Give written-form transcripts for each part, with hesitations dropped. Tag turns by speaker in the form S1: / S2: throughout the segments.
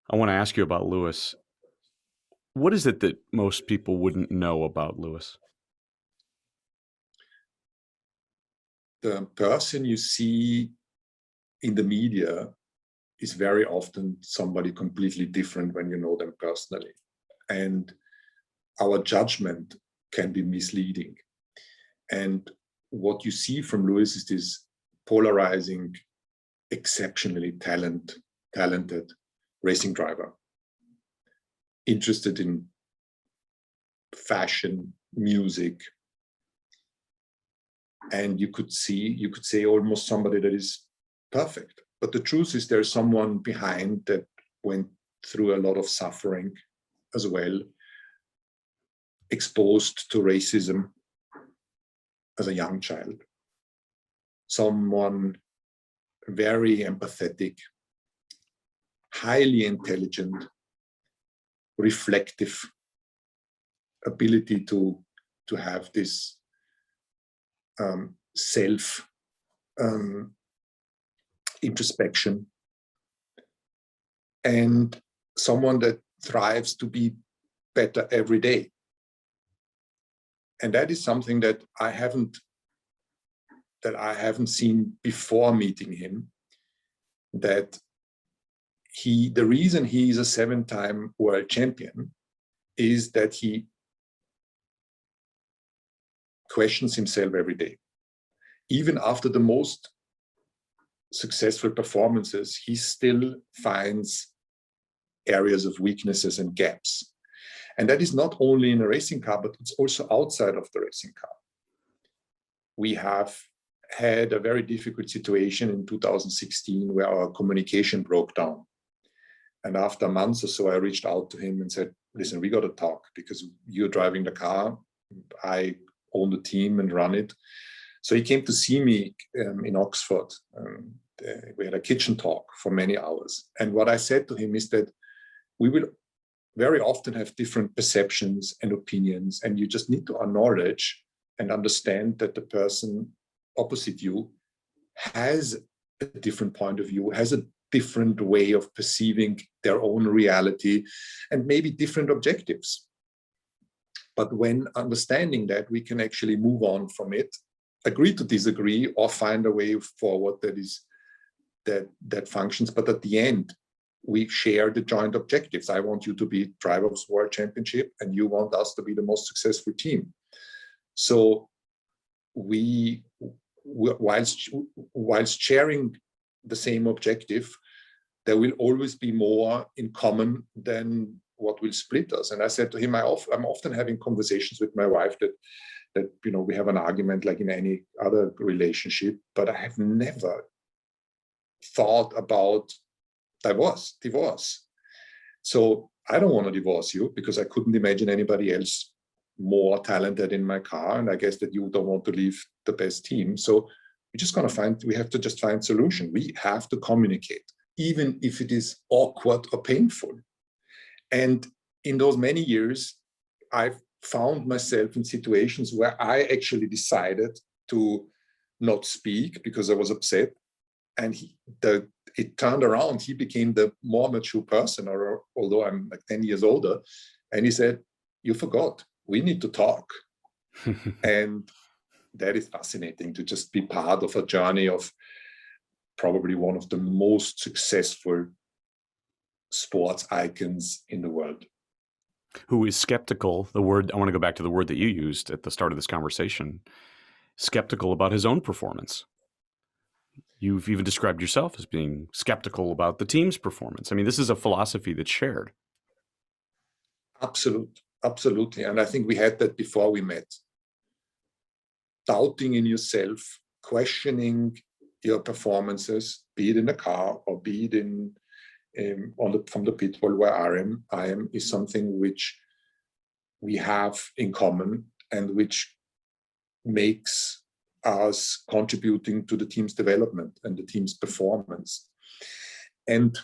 S1: I want to ask you about Lewis. What is it that most people wouldn't know about Lewis?
S2: The person you see in the media is very often somebody completely different when you know them personally. And our judgment can be misleading. And what you see from Lewis is this polarizing, exceptionally talented racing driver, interested in fashion, music, and you could say almost somebody that is perfect. But the truth is there's someone behind that went through a lot of suffering as well, exposed to racism as a young child. Someone very empathetic, highly intelligent, reflective ability to have this self introspection, and someone that thrives to be better every day. And that is something that I haven't seen before meeting him. That the reason he is a 7-time world champion is that he questions himself every day. Even after the most successful performances, he still finds areas of weaknesses and gaps. And that is not only in a racing car, but it's also outside of the racing car. We have had a very difficult situation in 2016 where our communication broke down. And after months or so, I reached out to him and said, listen, we got to talk because you're driving the car. I own the team and run it. So he came to see me in Oxford. We had a kitchen talk for many hours. And what I said to him is that we will very often have different perceptions and opinions, and you just need to acknowledge and understand that the person opposite you has a different point of view, has a different way of perceiving their own reality, and maybe different objectives. But when understanding that, we can actually move on from it, agree to disagree, or find a way forward that functions. But at the end, we share the joint objectives. I want you to be Drivers' World Championship, and you want us to be the most successful team. So whilst sharing the same objective, there will always be more in common than what will split us. And I said to him, I'm often having conversations with my wife that we have an argument like in any other relationship, but I have never thought about divorce. So I don't want to divorce you because I couldn't imagine anybody else more talented in my car. And I guess that you don't want to leave the best team. So we have to just find a solution. We have to communicate, even if it is awkward or painful. And in those many years, I've found myself in situations where I actually decided to not speak because I was upset. And it turned around. He became the more mature person, although I'm like 10 years older. And he said, you forgot, we need to talk. And that is fascinating to just be part of a journey of probably one of the most successful sports icons in the world.
S1: Who is skeptical, I want to go back to the word that you used at the start of this conversation, skeptical about his own performance. You've even described yourself as being skeptical about the team's performance. I mean, this is a philosophy that's shared.
S2: Absolutely. And I think we had that before we met. Doubting in yourself, questioning your performances, be it in the car or be it from the pit wall where I am is something which we have in common and which makes us contributing to the team's development and the team's performance. And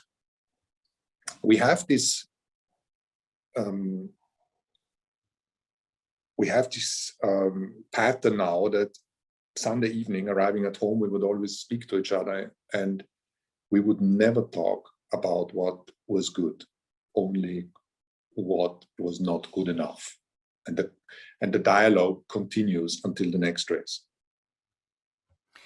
S2: we have this pattern now that Sunday evening, arriving at home, we would always speak to each other and we would never talk about what was good, only what was not good enough. And the dialogue continues until the next race.